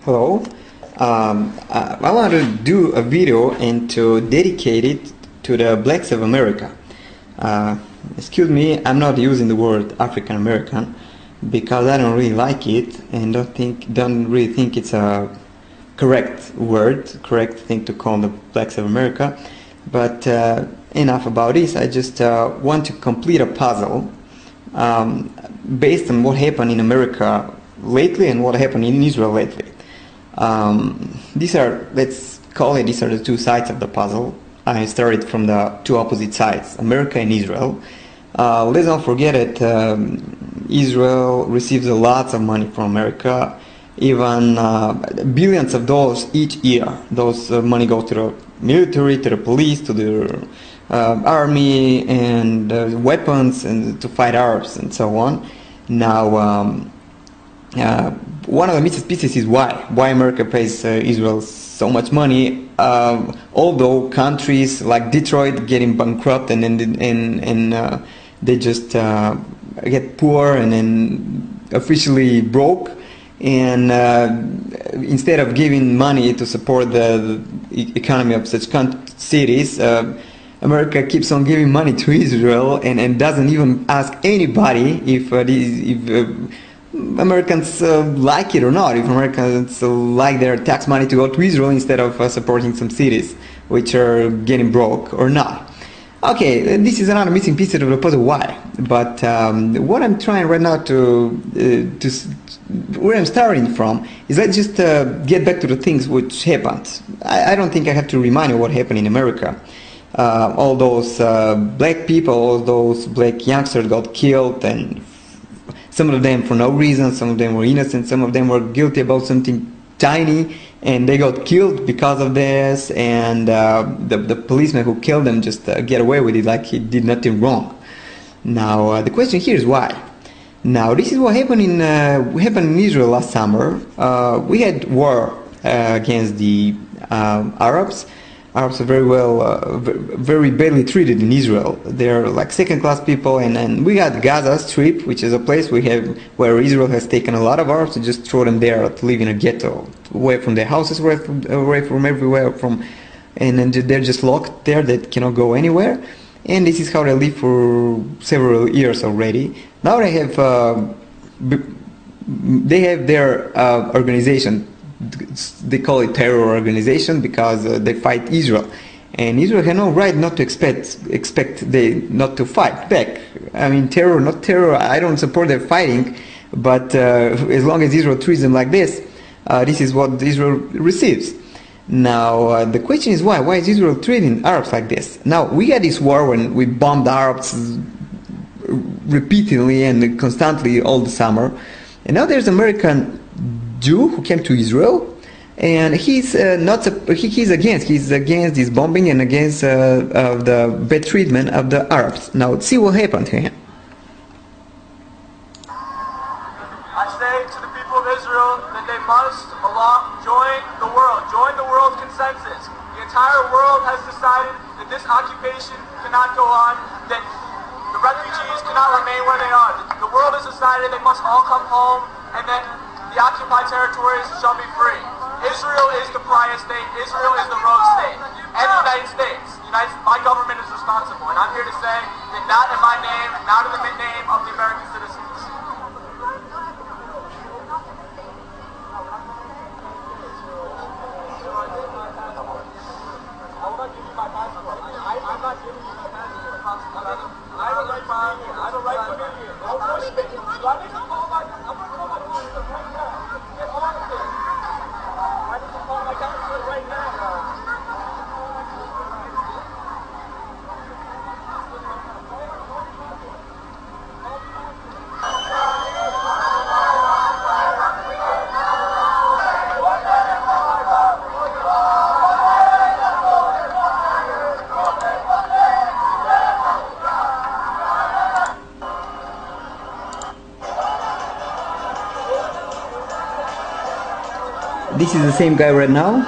Hello. I want to do a video and to dedicate it to the blacks of America. Excuse me, I'm not using the word African American because I don't really like it and don't really think it's a correct thing to call the blacks of America. But enough about this. I just want to complete a puzzle based on what happened in America lately and what happened in Israel lately. These are the two sides of the puzzle. I started from the two opposite sides, America and Israel. Let's not forget that Israel receives lots of money from America, even billions of dollars each year. Those money goes to the military, to the police, to the army, and weapons, and to fight Arabs and so on. Now, one of the missing pieces is why America pays Israel so much money, although countries like Detroit getting bankrupt and they just get poor and then officially broke, and instead of giving money to support the economy of such cities, America keeps on giving money to Israel and doesn't even ask anybody if Americans like it or not, if Americans like their tax money to go to Israel instead of supporting some cities which are getting broke or not. Okay, this is another missing piece of the puzzle, why? But what I'm trying right now where I'm starting from is let's just get back to the things which happened. I don't think I have to remind you what happened in America. All those black people, all those black youngsters got killed, and some of them for no reason, some of them were innocent, some of them were guilty about something tiny, and they got killed because of this, and the policeman who killed them just get away with it like he did nothing wrong. Now, the question here is why. Now, this is what happened in Israel last summer. We had war against the Arabs. Arabs are very badly treated in Israel. They're like second-class people, and we got Gaza Strip, which is a place where Israel has taken a lot of Arabs to just throw them there to live in a ghetto, away from their houses, away from everywhere, and then they're just locked there. They cannot go anywhere, and this is how they live for several years already. Now they have their organization. They call it terror organization because they fight Israel, and Israel has no right not to not to fight back. I mean, terror, not terror. I don't support their fighting, but as long as Israel treats them like this, this is what Israel receives. Now, the question is why? Why is Israel treating Arabs like this? Now, we had this war when we bombed Arabs repeatedly and constantly all the summer, and now there's American Jew who came to Israel, and he's against this bombing and against the bad treatment of the Arabs. Now let's see what happened to him. I say to the people of Israel that they must join the world consensus. The entire world has decided that this occupation cannot go on, that the refugees cannot remain where they are. The world has decided they must all come home, and that the occupied territories shall be free. Israel is the pariah state. Israel is the rogue state. And the United States. My government is responsible. And I'm here to say that not in my name, not in the name of the American citizens. This is the same guy right now.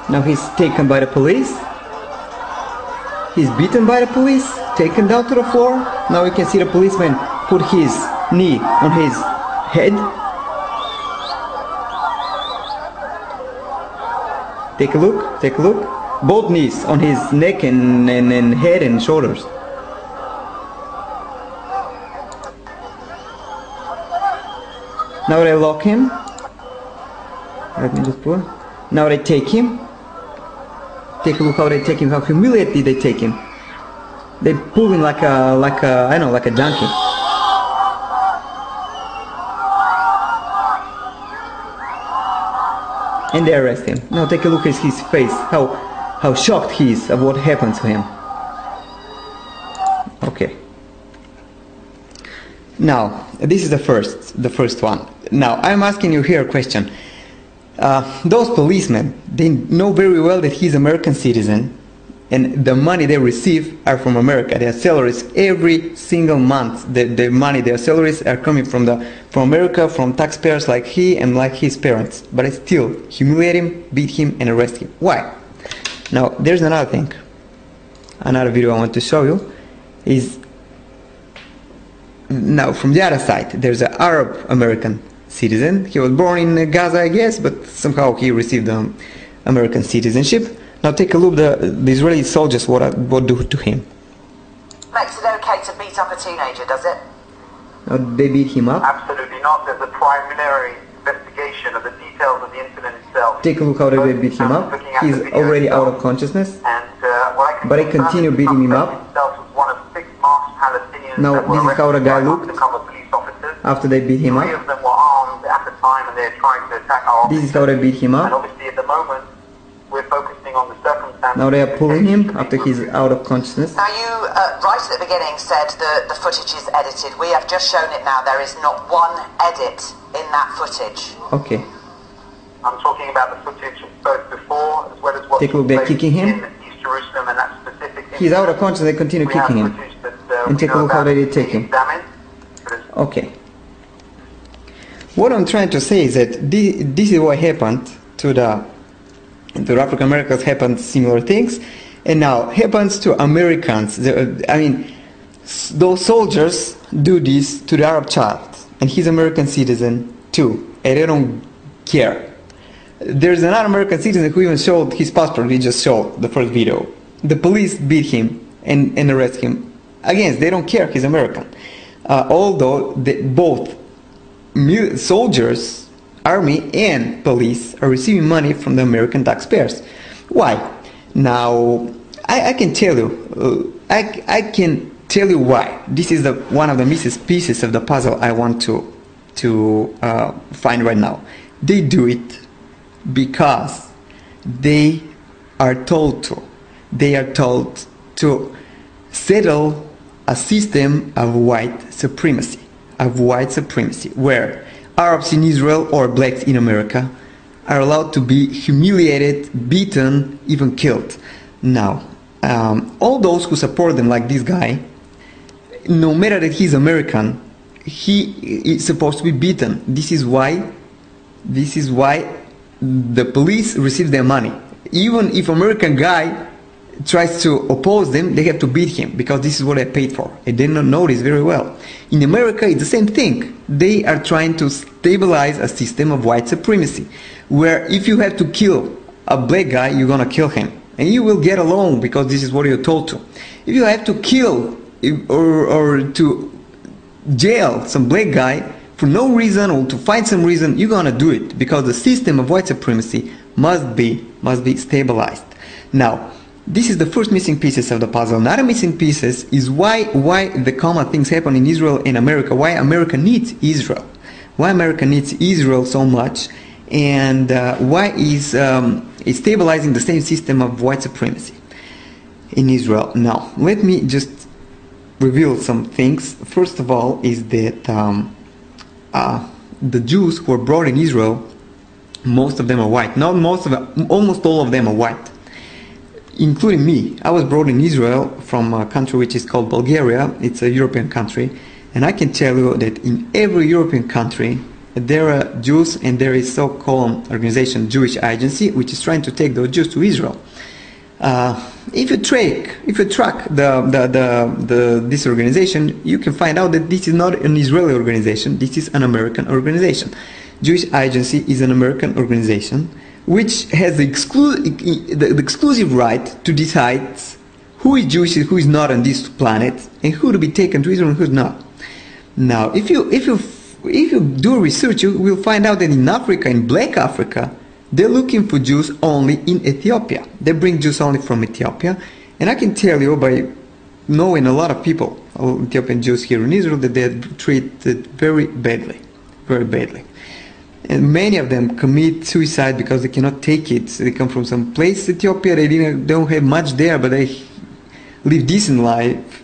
Now he's taken by the police. He's beaten by the police, taken down to the floor. Now you can see the policeman put his knee on his head. Take a look, take a look. Both knees on his neck and head and shoulders. Now they lock him. Let me just pull. Now they take him. Take a look how they take him, how humiliated they take him. They pull him like a I don't know, like a donkey. And they arrest him. Now take a look at his face, how shocked he is of what happened to him. Okay. Now, this is the first one. Now, I'm asking you here a question. Those policemen, they know very well that he's an American citizen, and the money they receive are from America. Their salaries every single month, the money, their salaries are coming from America, from taxpayers like he and like his parents. But I still humiliate him, beat him, and arrest him. Why? Now, there's another thing. Another video I want to show you is, now from the other side, there's an Arab American citizen. He was born in Gaza, I guess, but somehow he received American citizenship. Now take a look the Israeli soldiers what do to him. Makes it okay to beat up a teenager, does it? Now they beat him up. Absolutely not. There's a preliminary investigation of the details of the incident itself. Take a look how they beat him up. He's already out of consciousness. But I continue beating him up. Now this is how the guy looked after they beat him up. This is how they beat him up. And obviously at the moment we're focusing on the circumstances. Now they are pulling him after he's out of consciousness. Now you, right at the beginning, said the footage is edited. We have just shown it now. There is not one edit in that footage. Okay. I'm talking about the footage both before as well as what take a look, they're kicking him. In East Jerusalem and that specific he's out of consciousness, they continue kicking him. And take a look how they did take him. Okay. What I'm trying to say is that this is what happened to the African Americans, happened similar things, and now happens to Americans. I mean, those soldiers do this to the Arab child, and he's American citizen too, and they don't care. There's another American citizen who even showed his passport. We just showed the first video. The police beat him and arrest him. Again, they don't care. He's American. Although both soldiers, army and police are receiving money from the American taxpayers. Why? Now, I can tell you. I can tell you why. This is one of the missing pieces of the puzzle I want to find right now. They do it because they are told to. They are told to settle a system of white supremacy, where Arabs in Israel or blacks in America are allowed to be humiliated, beaten, even killed. Now, all those who support them, like this guy, no matter that he's American, he is supposed to be beaten. This is why the police receive their money. Even if American guy tries to oppose them, they have to beat him, because this is what they're paid for. And they don't know this very well. In America, it's the same thing. They are trying to stabilize a system of white supremacy, where if you have to kill a black guy, you're gonna kill him. And you will get along, because this is what you're told to. If you have to kill or to jail some black guy for no reason, or to find some reason, you're gonna do it, because the system of white supremacy must be stabilized. Now, this is the first missing pieces of the puzzle. Another missing pieces is why the common things happen in Israel and America. Why America needs Israel. Why America needs Israel so much, and why is stabilizing the same system of white supremacy in Israel. Now, let me just reveal some things. First of all, is that the Jews who are brought in Israel, most of them are white. Not most of them, almost all of them are white, including me. I was brought in Israel from a country which is called Bulgaria. It's a European country, and I can tell you that in every European country there are Jews, and there is so-called organization, Jewish Agency, which is trying to take those Jews to Israel. If you track this organization, you can find out that this is not an Israeli organization. This is an American organization. Jewish Agency is an American organization which has the exclusive right to decide who is Jewish and who is not on this planet, and who to be taken to Israel and who's not. Now, if you do research, you will find out that in Africa, in Black Africa, they're looking for Jews only in Ethiopia. They bring Jews only from Ethiopia, and I can tell you by knowing a lot of people, Ethiopian Jews here in Israel, that they're treated very badly, very badly. And many of them commit suicide because they cannot take it. They come from some place, Ethiopia, they don't have much there, but they live decent life.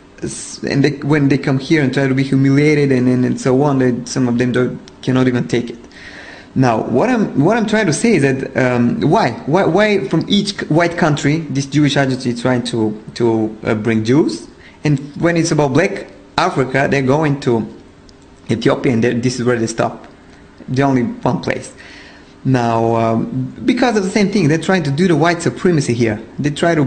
And when they come here and try to be humiliated and so on, some of them cannot even take it. Now, what I'm trying to say is that why from each white country this Jewish agency is trying to bring Jews, and when it's about Black Africa, they're going to Ethiopia, and this is where they stop. The only one place. Now, because of the same thing, they're trying to do the white supremacy here. They try to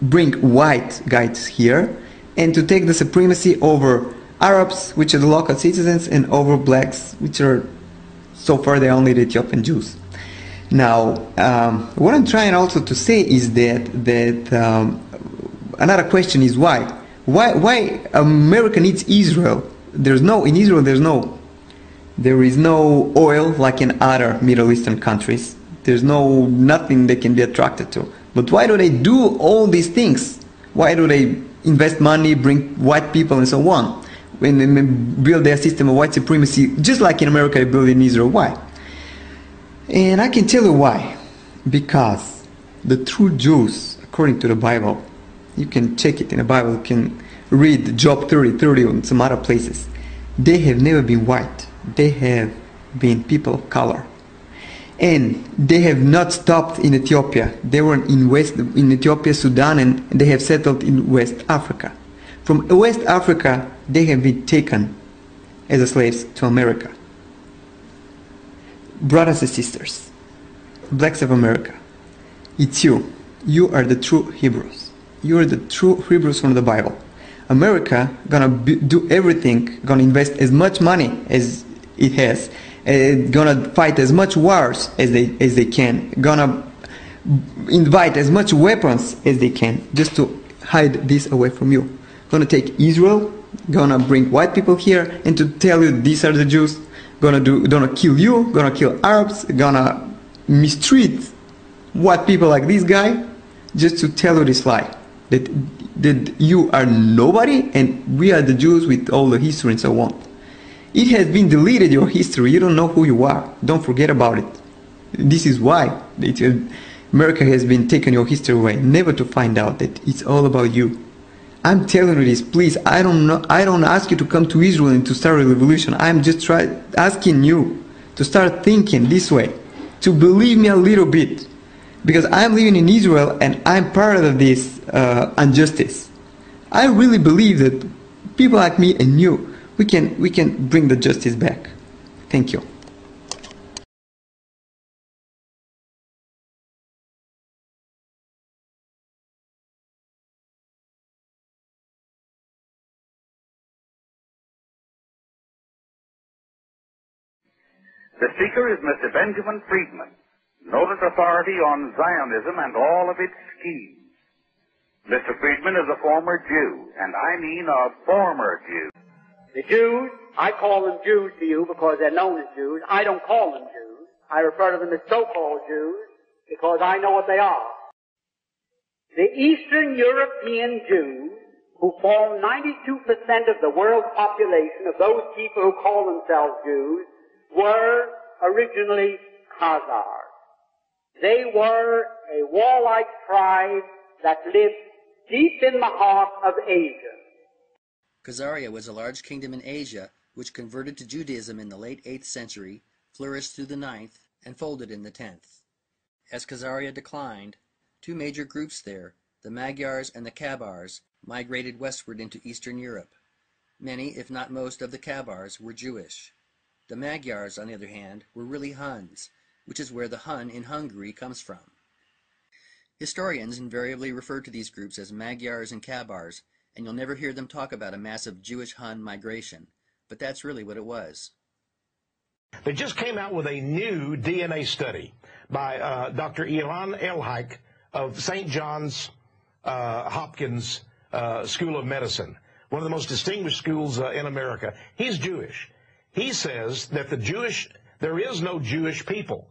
bring white guys here and to take the supremacy over Arabs, which are the local citizens, and over blacks, which are so far they're only the Ethiopian Jews. Now, what I'm trying also to say is that another question is why America needs Israel. In Israel there is no oil like in other Middle Eastern countries. There's nothing they can be attracted to. But why do they do all these things? Why do they invest money, bring white people and so on, when they build their system of white supremacy, just like in America they build in Israel? Why? And I can tell you why. Because the true Jews, according to the Bible, you can check it in the Bible, you can read Job 30:30 and some other places, they have never been white. They have been people of color. And they have not stopped in Ethiopia. They were in Ethiopia, Sudan, and they have settled in West Africa. From West Africa, they have been taken as slaves to America. Brothers and sisters, blacks of America, it's you. You are the true Hebrews. You are the true Hebrews from the Bible. America gonna do everything, gonna invest as much money as it has, gonna fight as much wars as they can, gonna invite as much weapons as they can, just to hide this away from you. Gonna take Israel, gonna bring white people here, and to tell you these are the Jews. Gonna kill you, gonna kill Arabs, gonna mistreat white people like this guy, just to tell you this lie that you are nobody and we are the Jews with all the history and so on. It has been deleted, your history. You don't know who you are. Don't forget about it. This is why America has been taking your history away, never to find out that it's all about you. I'm telling you this, please. I don't ask you to come to Israel and to start a revolution. I'm just asking you to start thinking this way, to believe me a little bit, because I'm living in Israel and I'm part of this injustice. I really believe that people like me and you, we can bring the justice back. Thank you. The speaker is Mr. Benjamin Friedman, noted authority on Zionism and all of its schemes. Mr. Friedman is a former Jew, and I mean a former Jew. The Jews, I call them Jews to you because they're known as Jews. I don't call them Jews. I refer to them as so-called Jews because I know what they are. The Eastern European Jews, who form 92% of the world's population, of those people who call themselves Jews, were originally Khazars. They were a warlike tribe that lived deep in the heart of Asia. Khazaria was a large kingdom in Asia which converted to Judaism in the late 8th century, flourished through the 9th, and folded in the 10th. As Khazaria declined, two major groups there, the Magyars and the Kabars, migrated westward into Eastern Europe. Many, if not most, of the Kabars were Jewish. The Magyars, on the other hand, were really Huns, which is where the Hun in Hungary comes from. Historians invariably refer to these groups as Magyars and Kabars, and you'll never hear them talk about a massive Jewish Hun migration, but that's really what it was. They just came out with a new DNA study by Dr. Ilan Elhaik of St. John's Hopkins School of Medicine, one of the most distinguished schools in America. He's Jewish. He says that there is no Jewish people,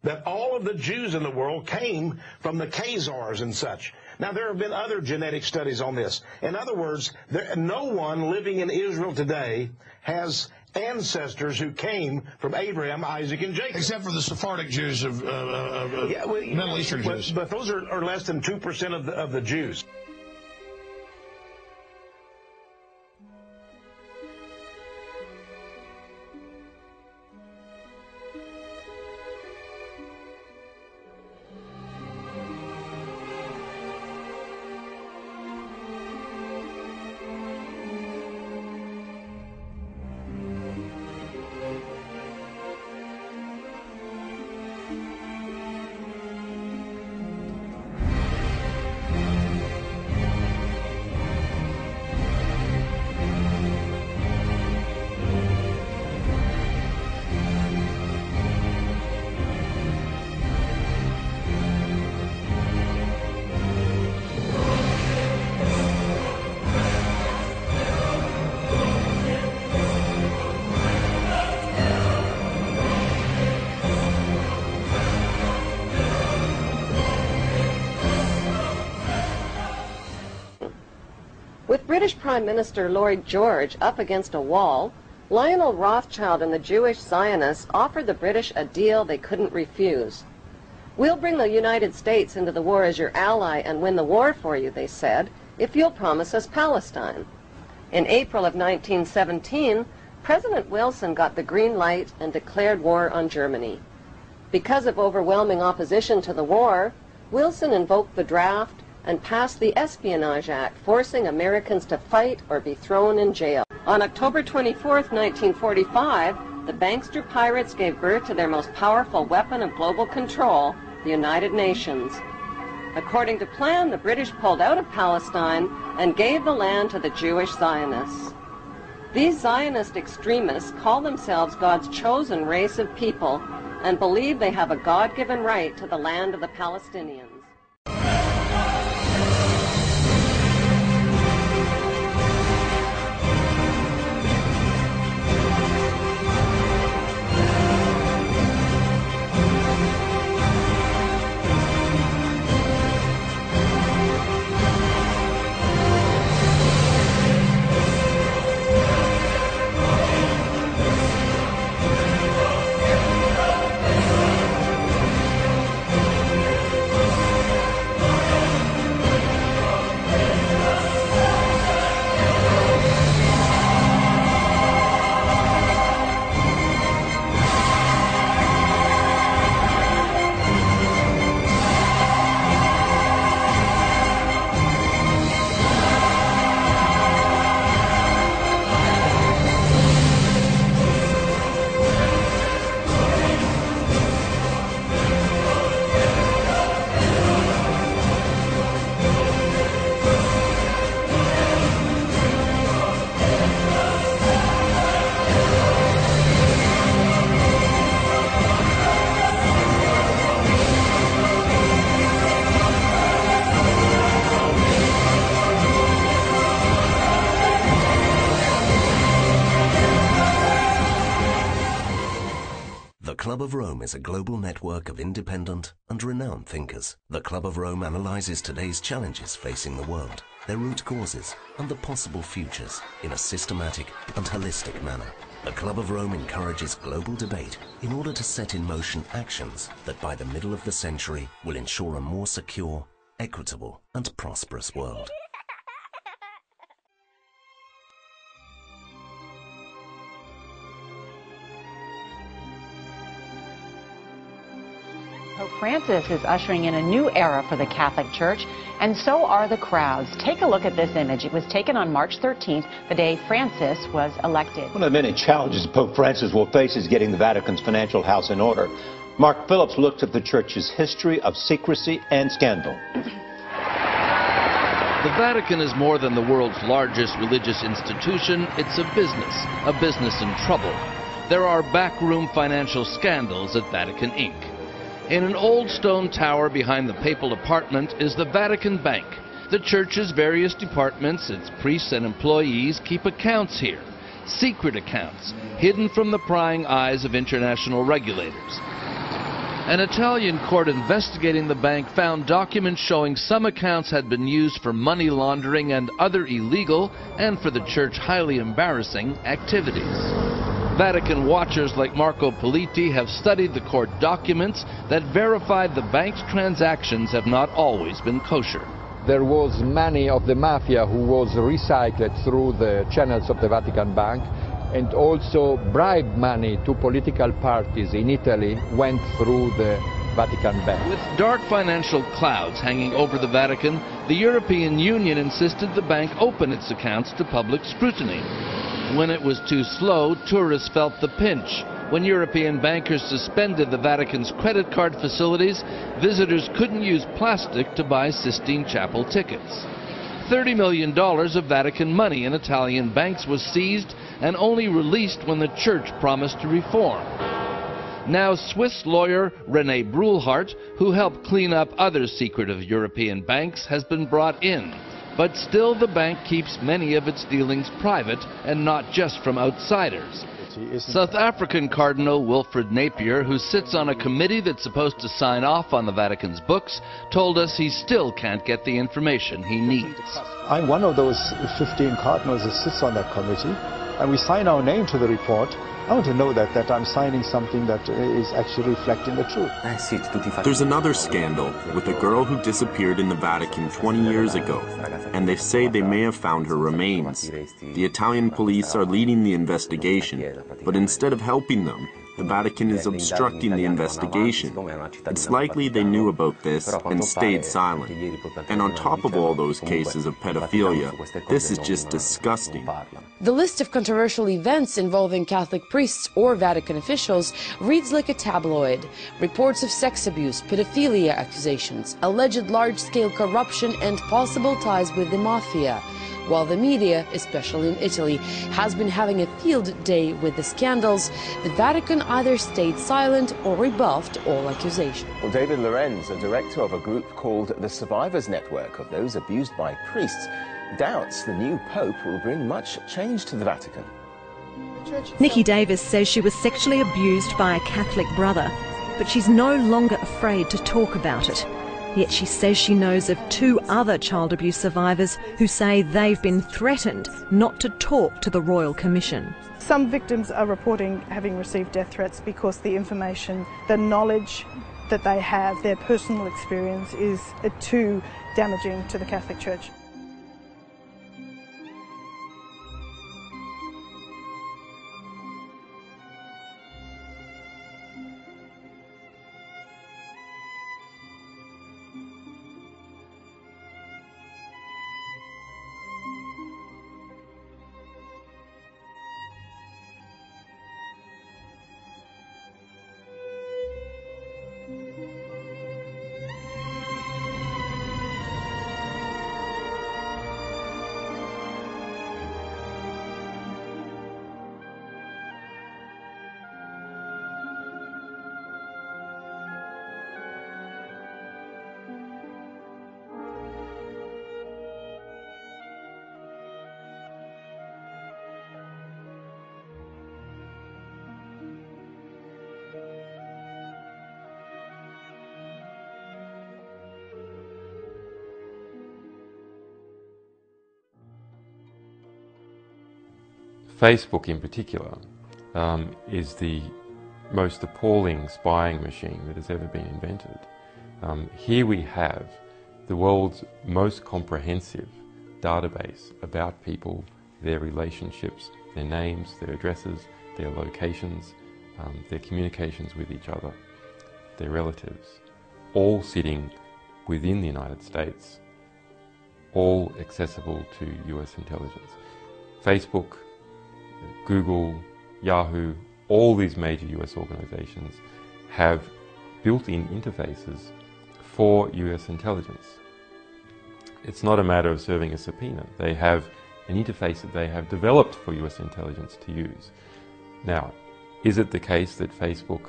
that all of the Jews in the world came from the Khazars and such. Now, there have been other genetic studies on this. In other words, no one living in Israel today has ancestors who came from Abraham, Isaac, and Jacob. Except for the Sephardic Jews of Middle Eastern Jews. But those are less than 2% of the Jews. With British Prime Minister Lloyd George up against a wall, Lionel Rothschild and the Jewish Zionists offered the British a deal they couldn't refuse. "We'll bring the United States into the war as your ally and win the war for you," they said, "if you'll promise us Palestine." In April of 1917, President Wilson got the green light and declared war on Germany. Because of overwhelming opposition to the war, Wilson invoked the draft and passed the Espionage Act, forcing Americans to fight or be thrown in jail. On October 24, 1945, the bankster pirates gave birth to their most powerful weapon of global control, the United Nations. According to plan, the British pulled out of Palestine and gave the land to the Jewish Zionists. These Zionist extremists call themselves God's chosen race of people and believe they have a God-given right to the land of the Palestinians. The Club of Rome is a global network of independent and renowned thinkers. The Club of Rome analyzes today's challenges facing the world, their root causes, and the possible futures in a systematic and holistic manner. The Club of Rome encourages global debate in order to set in motion actions that by the middle of the century will ensure a more secure, equitable, and prosperous world. Pope Francis is ushering in a new era for the Catholic Church, and so are the crowds. Take a look at this image. It was taken on March 13th, the day Francis was elected. One of the many challenges Pope Francis will face is getting the Vatican's financial house in order. Mark Phillips looks at the Church's history of secrecy and scandal. The Vatican is more than the world's largest religious institution. It's a business in trouble. there are backroom financial scandals at Vatican Inc. In an old stone tower behind the papal apartment is the Vatican Bank. The church's various departments, its priests and employees keep accounts here. Secret accounts, hidden from the prying eyes of international regulators. An Italian court investigating the bank found documents showing some accounts had been used for money laundering and other illegal, and for the church highly embarrassing, activities. Vatican watchers like Marco Politi have studied the court documents that verified the bank's transactions have not always been kosher. There was money of the mafia who was recycled through the channels of the Vatican Bank, and also bribe money to political parties in Italy went through the Vatican Bank. With dark financial clouds hanging over the Vatican, the European Union insisted the bank open its accounts to public scrutiny. When it was too slow, tourists felt the pinch. When European bankers suspended the Vatican's credit card facilities, visitors couldn't use plastic to buy Sistine Chapel tickets. $30 million of Vatican money in Italian banks was seized and only released when the church promised to reform. Now Swiss lawyer René Brulhart, who helped clean up other secretive European banks, has been brought in. But still the bank keeps many of its dealings private and not just from outsiders. South African Cardinal Wilfred Napier, who sits on a committee that's supposed to sign off on the Vatican's books, told us he still can't get the information he needs. I'm one of those 15 cardinals that sits on that committee, and we sign our name to the report. I want to know that I'm signing something that is actually reflecting the truth. There's another scandal with a girl who disappeared in the Vatican 20 years ago, and they say they may have found her remains. The Italian police are leading the investigation, but instead of helping them, the Vatican is obstructing the investigation. It's likely they knew about this and stayed silent. And on top of all those cases of pedophilia, this is just disgusting. The list of controversial events involving Catholic priests or Vatican officials reads like a tabloid. Reports of sex abuse, pedophilia accusations, alleged large-scale corruption, and possible ties with the mafia. While the media, especially in Italy, has been having a field day with the scandals, the Vatican either stayed silent or rebuffed all accusations. Well, David Lorenz, a director of a group called the Survivors Network of those abused by priests, doubts the new Pope will bring much change to the Vatican. Nikki Davis says she was sexually abused by a Catholic brother, but she's no longer afraid to talk about it. Yet she says she knows of 2 other child abuse survivors who say they've been threatened not to talk to the Royal Commission. Some victims are reporting having received death threats because the information, the knowledge that they have, their personal experience is too damaging to the Catholic Church. Facebook in particular is the most appalling spying machine that has ever been invented. Here we have the world's most comprehensive database about people, their relationships, their names, their addresses, their locations, their communications with each other, their relatives, all sitting within the United States, all accessible to US intelligence. Facebook, Google, Yahoo, all these major US organizations have built-in interfaces for US intelligence. It's not a matter of serving a subpoena. They have an interface that they have developed for US intelligence to use. Now, is it the case that Facebook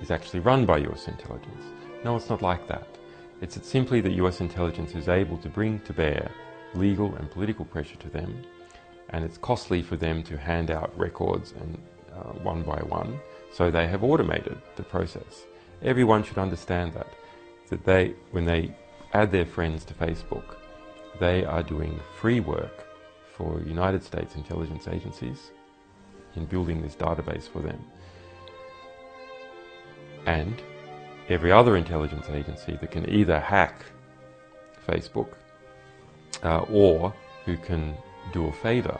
is actually run by US intelligence? No, it's not like that. It's simply that US intelligence is able to bring to bear legal and political pressure to them, and it's costly for them to hand out records and one by one, so they have automated the process. Everyone should understand that when they add their friends to Facebook, they are doing free work for United States intelligence agencies in building this database for them. And every other intelligence agency that can either hack Facebook or who can do a favour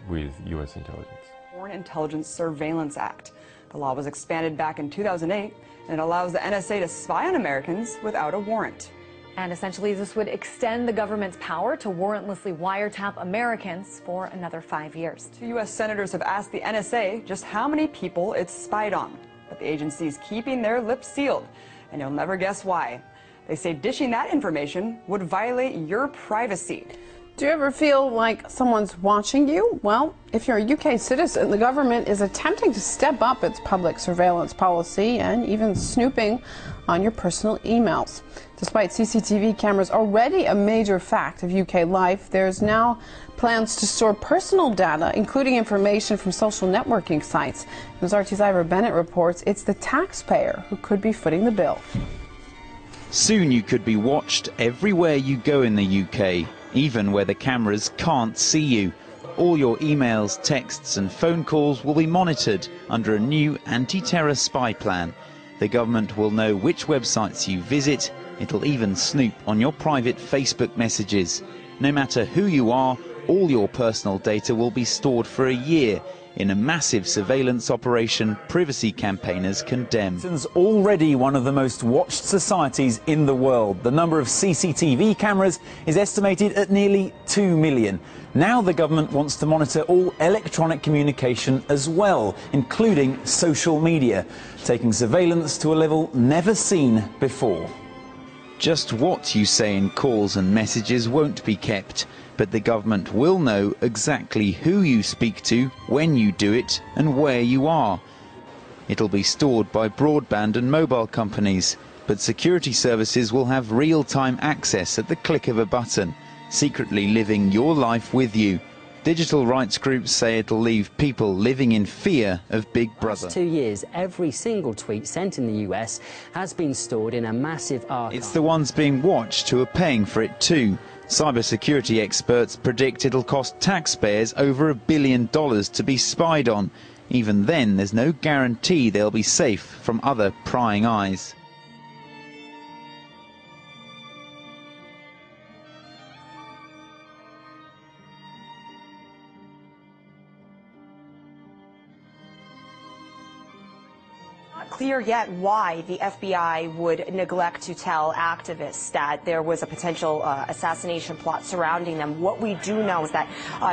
with US intelligence. Foreign Intelligence Surveillance Act. The law was expanded back in 2008 and it allows the NSA to spy on Americans without a warrant. And essentially this would extend the government's power to warrantlessly wiretap Americans for another 5 years. 2 U.S. senators have asked the NSA just how many people it's spied on, but the agency is keeping their lips sealed, and you'll never guess why. They say dishing that information would violate your privacy. Do you ever feel like someone's watching you? Well, if you're a UK citizen, the government is attempting to step up its public surveillance policy and even snooping on your personal emails. Despite CCTV cameras already a major fact of UK life, there's now plans to store personal data, including information from social networking sites. As RT's Ira Bennett reports, it's the taxpayer who could be footing the bill. Soon you could be watched everywhere you go in the UK, even where the cameras can't see you. All your emails, texts and phone calls will be monitored under a new anti-terror spy plan. The government will know which websites you visit. It'll even snoop on your private Facebook messages. No matter who you are, all your personal data will be stored for a year in a massive surveillance operation privacy campaigners condemn. Britain's already one of the most watched societies in the world. The number of CCTV cameras is estimated at nearly 2 million. Now the government wants to monitor all electronic communication as well, including social media, taking surveillance to a level never seen before. Just what you say in calls and messages won't be kept, but the government will know exactly who you speak to, when you do it, and where you are. It'll be stored by broadband and mobile companies, but security services will have real-time access at the click of a button, secretly living your life with you. Digital rights groups say it'll leave people living in fear of Big Brother. For 2 years, every single tweet sent in the US has been stored in a massive archive. It's the ones being watched who are paying for it too. Cybersecurity experts predict it'll cost taxpayers over $1 billion to be spied on. Even then, there's no guarantee they'll be safe from other prying eyes. Clear yet why the FBI would neglect to tell activists that there was a potential assassination plot surrounding them. What we do know is that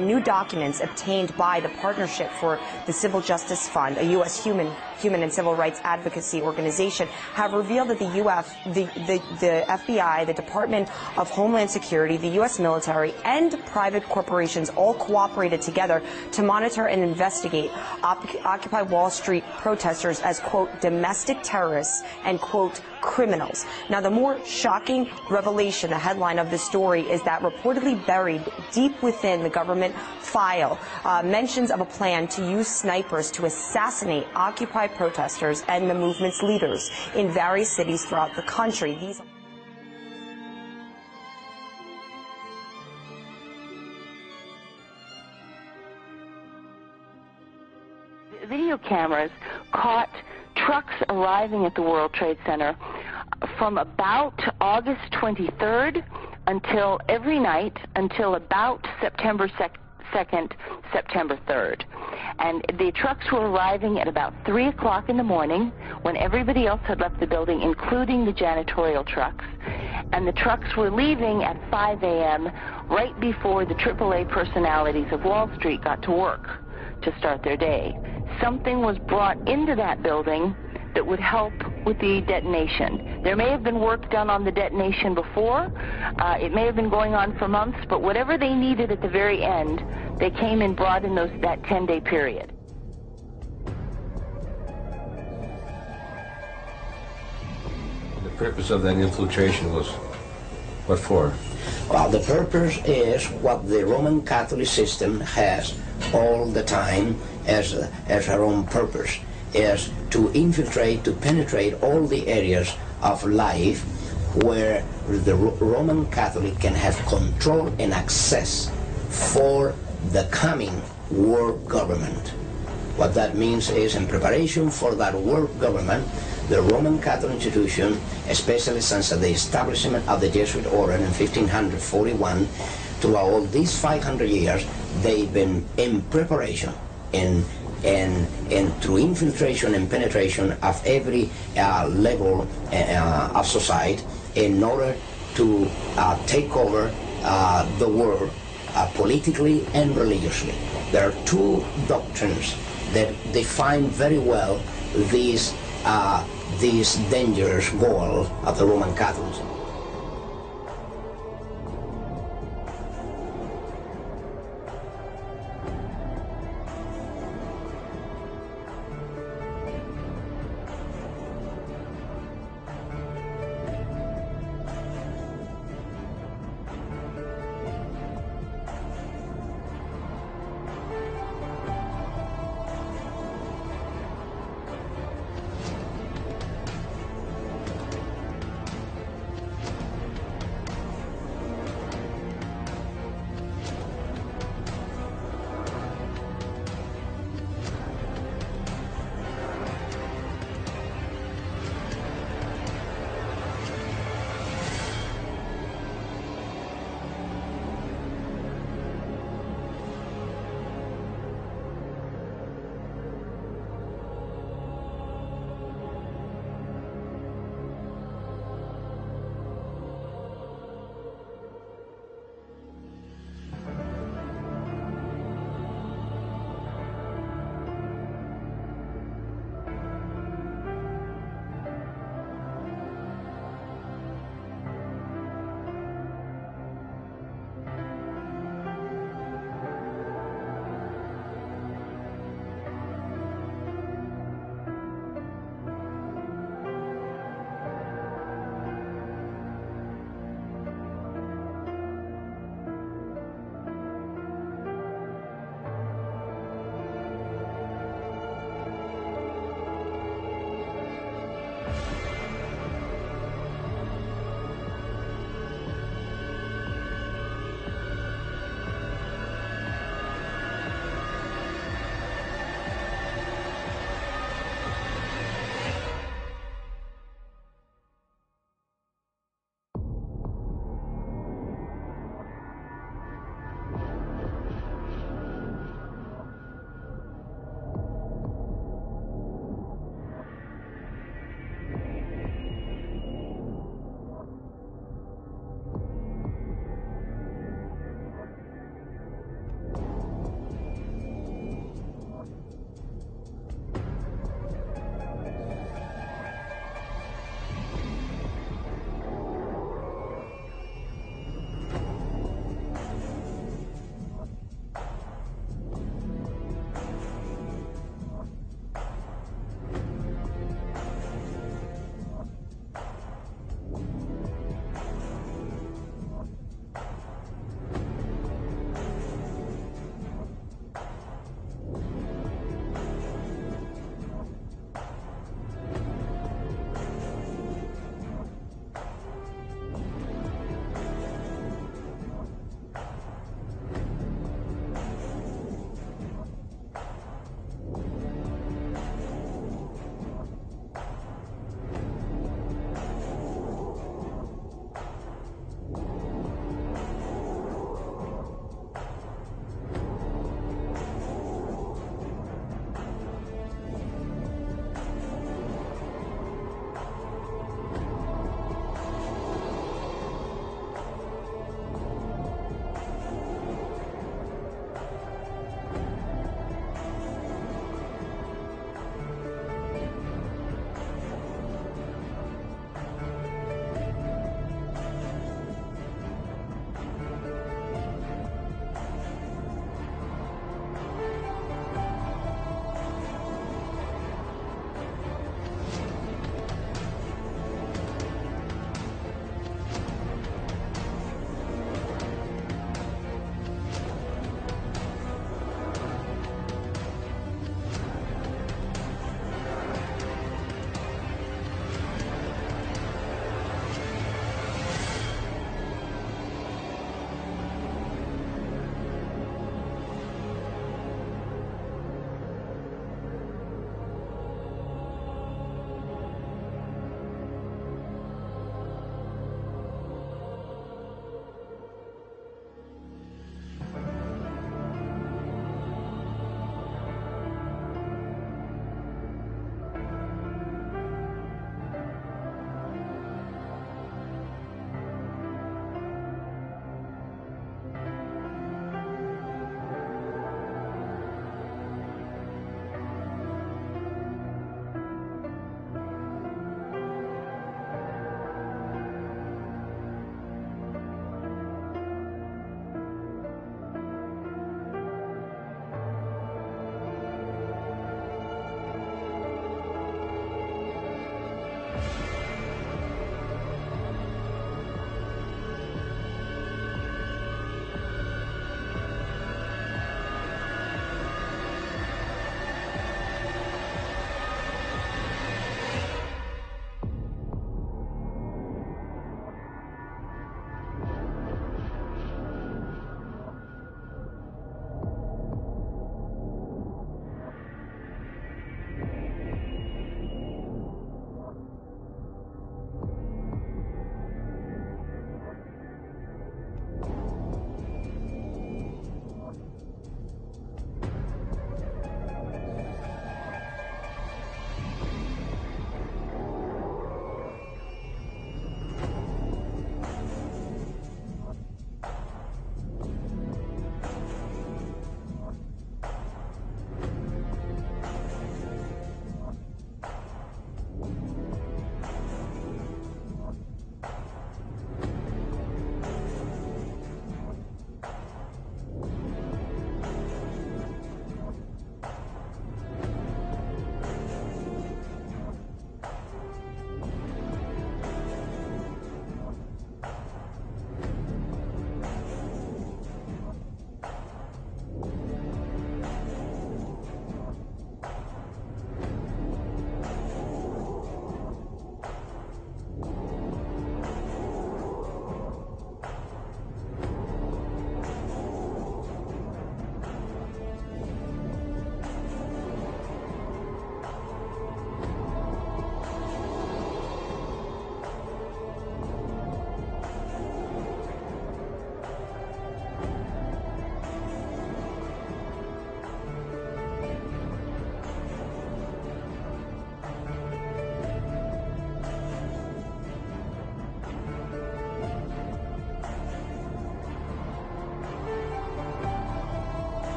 new documents obtained by the Partnership for the Civil Justice Fund, a U.S. human and civil rights advocacy organization, have revealed that the FBI, the Department of Homeland Security, the U.S. military, and private corporations all cooperated together to monitor and investigate Occupy Wall Street protesters as, quote, domestic terrorists and, quote, criminals. Now, the more shocking revelation, the headline of this story, is that reportedly buried deep within the government file, mentions of a plan to use snipers to assassinate Occupy protesters and the movement's leaders in various cities throughout the country. These video cameras caught trucks arriving at the World Trade Center from about August 23rd until every night until about September 2nd, September 3rd. And the trucks were arriving at about 3 o'clock in the morning when everybody else had left the building, including the janitorial trucks. And the trucks were leaving at 5 a.m. right before the AAA personalities of Wall Street got to work to start their day. Something was brought into that building that would help with the detonation. There may have been work done on the detonation before. It may have been going on for months, but whatever they needed at the very end, they came and brought in that 10-day period. purpose of that infiltration was what for? Well, the purpose is what the Roman Catholic system has all the time as her own purpose, is to infiltrate, to penetrate all the areas of life where the Roman Catholic can have control and access for the coming world government. What that means is, in preparation for that world government, the Roman Catholic institution, especially since the establishment of the Jesuit order in 1541, throughout all these 500 years, they've been in preparation and through infiltration and penetration of every level of society in order to take over the world politically and religiously. There are two doctrines that define very well these dangerous goal of the Roman Catholics.